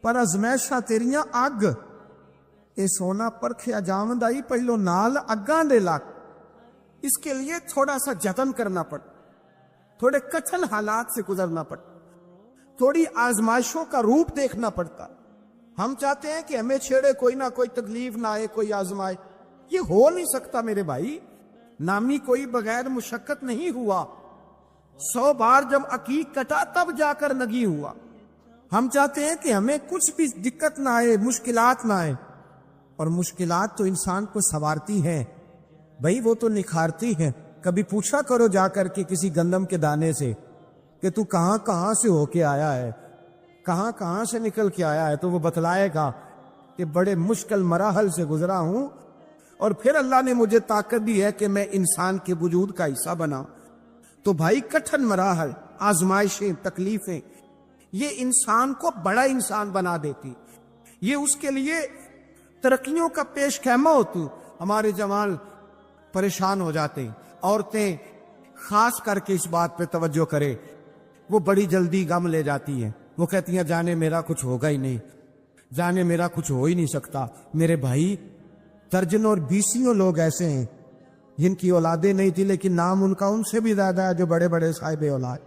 [SPEAKER 1] پر ازمیشاں تیریاں اگ, اے سونا پرکھیا جاوند آئی پہلو نال اگاں دے لاک. اس کے لیے تھوڑا سا جتن کرنا پڑ, تھوڑے کٹھن حالات سے گزرنا پڑ, تھوڑی آزمائشوں کا روپ دیکھنا پڑتا. ہم چاہتے ہیں کہ ہمیں چھیڑے کوئی نہ کوئی تکلیف نہ آئے, کوئی آزمائے. یہ ہو نہیں سکتا میرے بھائی. نامی کوئی بغیر مشقت نہیں ہوا. 100 بار جب عقیق کٹا تب جا کر نگی ہوا. ہم چاہتے ہیں کہ ہمیں کچھ بھی دقت نہ آئے، مشکلات نہ آئے، اور مشکلات تو انسان کو سنوارتی ہیں بھائی، وہ تو نکھارتی ہیں۔ کبھی پوچھا کرو جا کر کے کسی گندم کے دانے سے کہ تو کہاں کہاں سے ہو کے آیا ہے، کہاں کہاں سے نکل کے آیا ہے، تو وہ بتلائے گا کہ بڑے مشکل مراحل سے گزرا ہوں، اور پھر اللہ نے مجھے طاقت دی ہے کہ میں انسان کے وجود کا حصہ بنا۔ تو بھائی کٹھن مراحل، آزمائشیں، تکلیفیں، یہ انسان کو بڑا انسان بنا دیتی، یہ اس کے لیے ترقیوں کا پیش خیمہ ہوتی۔ ہمارے جوان پریشان ہو جاتے ہیں، عورتیں خاص کر کے اس بات پہ توجہ کرے، وہ بڑی جلدی غم لے جاتی ہیں، وہ کہتی ہیں جانے میرا کچھ ہوگا ہی نہیں، جانے میرا کچھ ہو ہی نہیں سکتا۔ میرے بھائی درجنوں اور بیسیوں لوگ ایسے ہیں جن کی اولادیں نہیں تھی لیکن نام ان کا ان سے بھی زیادہ ہے جو بڑے بڑے صاحب اولاد۔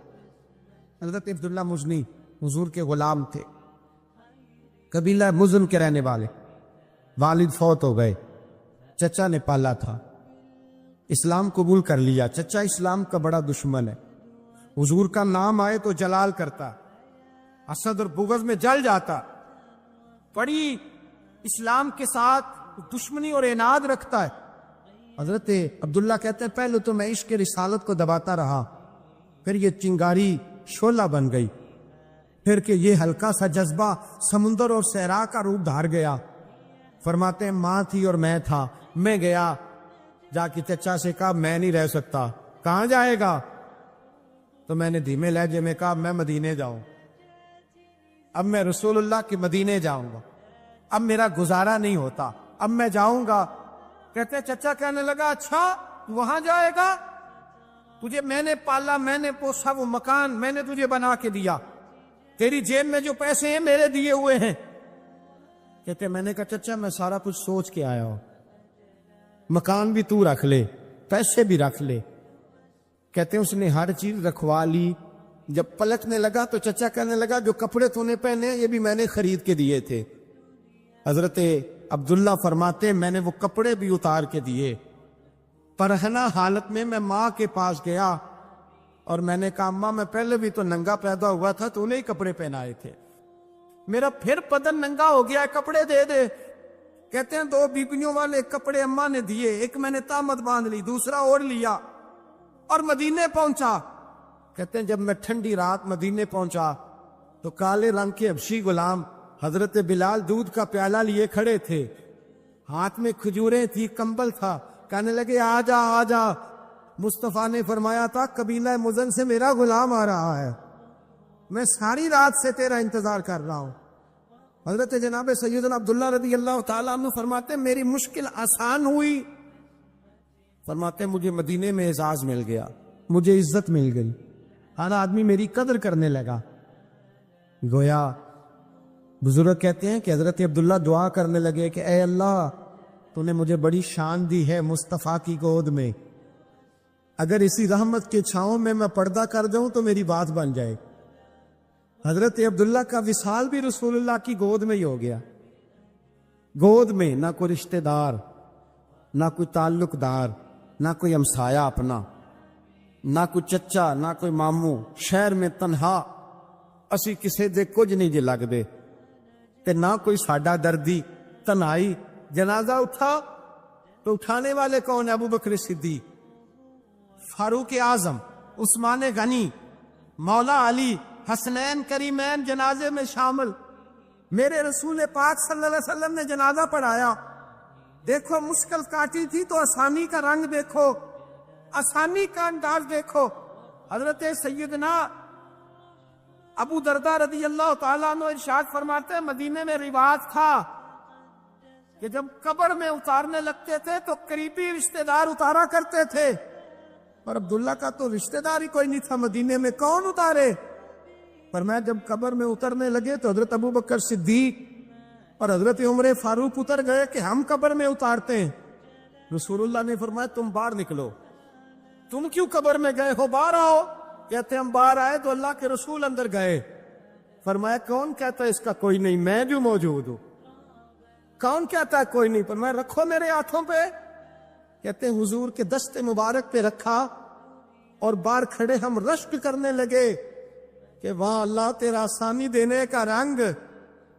[SPEAKER 1] حضرت عبداللہ مزنی حضور کے غلام تھے، قبیلہ مزن کے رہنے والے، والد فوت ہو گئے، چچا نے پالا تھا، اسلام قبول کر لیا۔ چچا اسلام کا بڑا دشمن ہے، حضور کا نام آئے تو جلال کرتا، حسد اور بغض میں جل جاتا، بڑی اسلام کے ساتھ دشمنی اور عناد رکھتا ہے۔ حضرت عبداللہ کہتے ہیں پہلے تو میں عشق رسالت کو دباتا رہا، پھر یہ چنگاری شعلہ بن گئی، پھر کہ یہ ہلکا سا جذبہ سمندر اور صحرا کا روپ دھار گیا۔ فرماتے ہیں ماں تھی اور میں تھا، میں گیا جا کے چچا سے کہا میں نہیں رہ سکتا۔ کہاں جائے گا؟ تو میں نے دھیمے لہجے میں کہا میں مدینے جاؤں، اب میں رسول اللہ کے مدینے جاؤں گا، اب میرا گزارا نہیں ہوتا، اب میں جاؤں گا۔ کہتے چچا کہنے لگا اچھا وہاں جائے گا، تجھے میں نے پالا، میں نے پوسا، وہ مکان میں نے تجھے بنا کے دیا، تیری جیب میں جو پیسے ہیں میرے دیے ہوئے ہیں۔ کہتے میں نے کہا چچا میں سارا کچھ سوچ کے آیا ہوں، مکان بھی تو رکھ لے، پیسے بھی رکھ لے۔ کہتے ہیں اس نے ہر چیز رکھوا لی۔ جب پلٹنے لگا تو چچا کہنے لگا جو کپڑے تو نے پہنے یہ بھی میں نے خرید کے دیے تھے۔ حضرت عبداللہ فرماتے میں نے وہ کپڑے بھی اتار کے دیے، پرہنہ حالت میں میں ماں کے پاس گیا اور میں نے کہا ماں میں پہلے بھی تو ننگا پیدا ہوا تھا، تو نے ہی کپڑے پہنائے تھے، میرا پھر بدن ننگا ہو گیا، کپڑے دے دے۔ کہتے ہیں 2 بیبیوں والے کپڑے اماں نے دیے، ایک میں نے تامت باندھ لی، دوسرا اور لیا اور مدینے پہنچا۔ کہتے ہیں جب میں ٹھنڈی رات مدینے پہنچا تو کالے رنگ کے حبشی غلام حضرت بلال دودھ کا پیالہ لیے کھڑے تھے، ہاتھ میں کھجوریں تھی، کمبل تھا، کہنے لگے آ جا آ جا۔ مصطفیٰ نے فرمایا تھا قبیلہ مزن سے میرا غلام آ رہا ہے، میں ساری رات سے تیرا انتظار کر رہا ہوں۔ حضرت جناب سیدنا عبداللہ رضی اللہ تعالیٰ عنہ فرماتے میری مشکل آسان ہوئی، فرماتے مجھے مدینے میں اعزاز مل گیا، مجھے عزت مل گئی، ہر آدمی میری قدر کرنے لگا۔ گویا بزرگ کہتے ہیں کہ حضرت عبداللہ دعا کرنے لگے کہ اے اللہ تو نے مجھے بڑی شان دی ہے مصطفیٰ کی گود میں، اگر اسی رحمت کے چھاؤں میں پردہ کر جاؤں تو میری بات بن جائے۔ حضرت عبداللہ کا وصال بھی رسول اللہ کی گود میں ہی ہو گیا، گود میں نہ کوئی رشتہ دار، نہ کوئی تعلق دار، نہ کوئی ہمسایہ اپنا، نہ کوئی چچا، نہ کوئی ماموں، شہر میں تنہا، اسی کسے دے کچھ نہیں جے لگ دے تے نہ کوئی ساڈا دردی، تنہائی۔ جنازہ اٹھا تو اٹھانے والے کون؟ ابو بکر صدیق، فاروق اعظم، عثمان غنی، مولا علی، حسنین کریمین جنازے میں شامل۔ میرے رسول پاک صلی اللہ علیہ وسلم نے جنازہ پڑھایا، دیکھو مشکل کاٹی تھی تو آسانی کا رنگ دیکھو، آسانی کا انداز دیکھو۔ حضرت سیدنا ابو دردہ رضی اللہ تعالیٰ عنہ ارشاد فرماتے ہیں مدینے میں رواج تھا کہ جب قبر میں اتارنے لگتے تھے تو قریبی رشتہ دار اتارا کرتے تھے، اور عبداللہ کا تو رشتہ دار ہی کوئی نہیں تھا مدینے میں، کون اتارے؟ فرمایا جب قبر میں اترنے لگے تو حضرت ابو بکر صدیق اور حضرت عمر فاروق اتر گئے کہ ہم قبر میں اتارتے ہیں۔ رسول اللہ نے فرمایا تم باہر نکلو، تم کیوں قبر میں گئے ہو، باہر آؤ۔ کہتے ہم باہر آئے تو اللہ کے رسول اندر گئے، فرمایا کون کہتا ہے اس کا کوئی نہیں، میں جو موجود ہوں، کون کہتا ہے کوئی نہیں؟ فرمایا رکھو میرے ہاتھوں پہ۔ کہتے ہیں حضور کے دست مبارک پہ رکھا اور باہر کھڑے ہم رشک کرنے لگے کہ واہ اللہ تیرا آسانی دینے کا رنگ،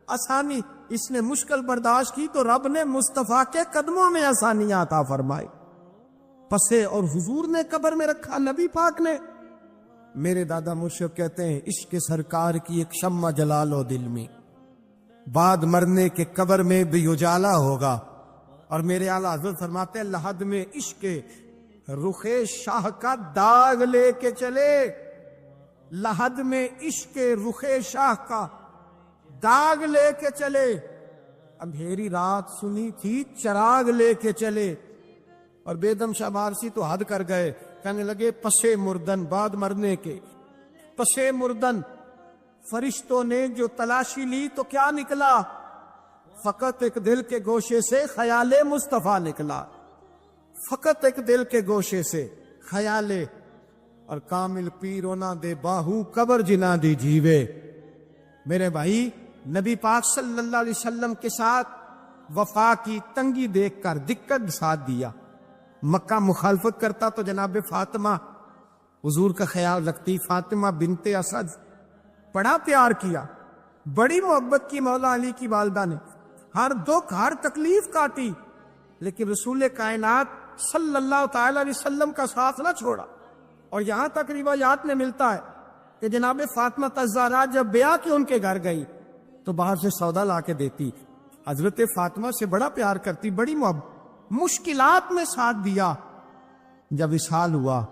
[SPEAKER 1] آسانی اس نے مشکل برداشت کی تو رب نے مصطفیٰ کے قدموں میں آسانیاں عطا فرمائی، پسے اور حضور نے قبر میں رکھا نبی پاک نے۔ میرے دادا مرشد کہتے ہیں عشق سرکار کی ایک شمع جلا لو دل میں، بعد مرنے کے قبر میں بھی اجالا ہوگا۔ اور میرے اعلیٰ حضرت فرماتے ہیں لحد میں عشق رخ شاہ کا داغ لے کے چلے، لحد میں عشق رخ شاہ کا داغ لے کے چلے، اندھیری رات سنی تھی چراغ لے کے چلے۔ اور بیدم شاہ بارسی تو حد کر گئے، کہنے لگے پسے مردن، بعد مرنے کے پسے مردن فرشتوں نے جو تلاشی لی تو کیا نکلا؟ فقط ایک دل کے گوشے سے خیال مصطفیٰ نکلا، فقط ایک دل کے گوشے سے خیال۔ اور کامل پیرو نہ دے باہو قبر جنا دی جیوے۔ میرے بھائی نبی پاک صلی اللہ علیہ وسلم کے ساتھ وفا کی تنگی دیکھ کر دقت ساتھ دیا، مکہ مخالفت کرتا تو جناب فاطمہ حضور کا خیال رکھتی، فاطمہ بنت اسد بڑا پیار کیا، بڑی محبت کی مولا علی کی والدہ نے، ہر دکھ ہر تکلیف کاٹی، لیکن رسول کائنات صلی اللہ تعالی علیہ وسلم کا ساتھ نہ چھوڑا۔ اور یہاں تک روایات میں ملتا ہے کہ جناب فاطمہ الزہرا جب بیاہ کے ان کے گھر گئی تو باہر سے سودا لا کے دیتی، حضرت فاطمہ سے بڑا پیار کرتی، بڑی محبت، مشکلات میں ساتھ دیا۔ جب وصال ہوا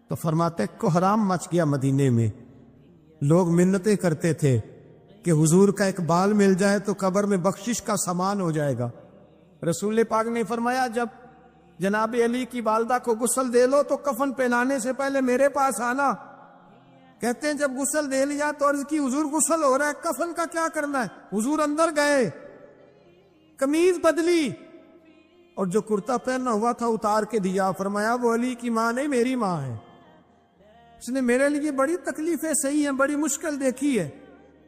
[SPEAKER 1] تو فرماتے کوہرام مچ گیا مدینے میں، لوگ منتیں کرتے تھے کہ حضور کا ایک بال مل جائے تو قبر میں بخشش کا سامان ہو جائے گا۔ رسول پاک نے فرمایا جب جناب علی کی والدہ کو غسل دے لو تو کفن پہنانے سے پہلے میرے پاس آنا۔ کہتے ہیں جب غسل دے لیا تو عرض کی حضور غسل ہو رہا ہے، کفن کا کیا کرنا ہے؟ حضور اندر گئے، قمیض بدلی اور جو کرتا پہنا ہوا تھا اتار کے دیا، فرمایا وہ علی کی ماں نہیں میری ماں ہے، اس نے میرے لیے بڑی تکلیفیں سہی ہیں، بڑی مشکل دیکھی ہے،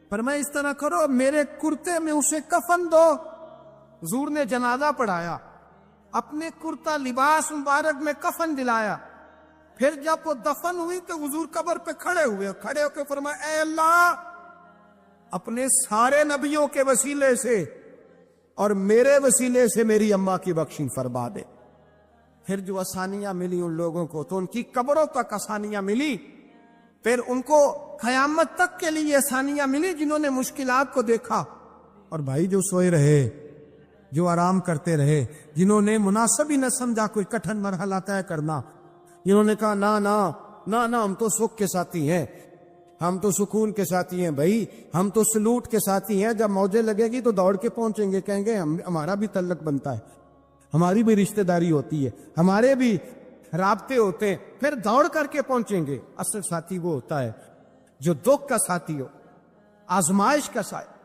[SPEAKER 1] فرمایا اس طرح کرو میرے کرتے میں اسے کفن دو۔ حضور نے جنازہ پڑھایا، اپنے کرتا لباس مبارک میں کفن دلایا، پھر جب وہ دفن ہوئی تو حضور قبر پہ کھڑے ہوئے، کھڑے ہو کے فرمایا اے اللہ اپنے سارے نبیوں کے وسیلے سے اور میرے وسیلے سے میری اماں کی بخشش فرما دے۔ پھر جو آسانیاں ملی ان لوگوں کو تو ان کی قبروں تک آسانیاں ملی، پھر ان کو قیامت تک کے لیے آسانیاں ملی جنہوں نے مشکلات کو دیکھا۔ اور بھائی جو سوئے رہے، جو آرام کرتے رہے، جنہوں نے مناسب ہی نہ سمجھا کوئی کٹھن مرحلہ طے کرنا، جنہوں نے کہا نا نا نا نا ہم تو سکھ کے ساتھی ہیں، ہم تو سکون کے ساتھی ہیں، بھائی ہم تو سلوٹ کے ساتھی ہیں، جب موجیں لگے گی تو دوڑ کے پہنچیں گے، کہیں گے ہمارا بھی تعلق بنتا ہے، ہماری بھی رشتہ داری ہوتی ہے، ہمارے بھی رابطے ہوتے ہیں، پھر دوڑ کر کے پہنچیں گے۔ اصل ساتھی وہ ہوتا ہے جو دکھ کا ساتھی ہو، آزمائش کا ساتھی،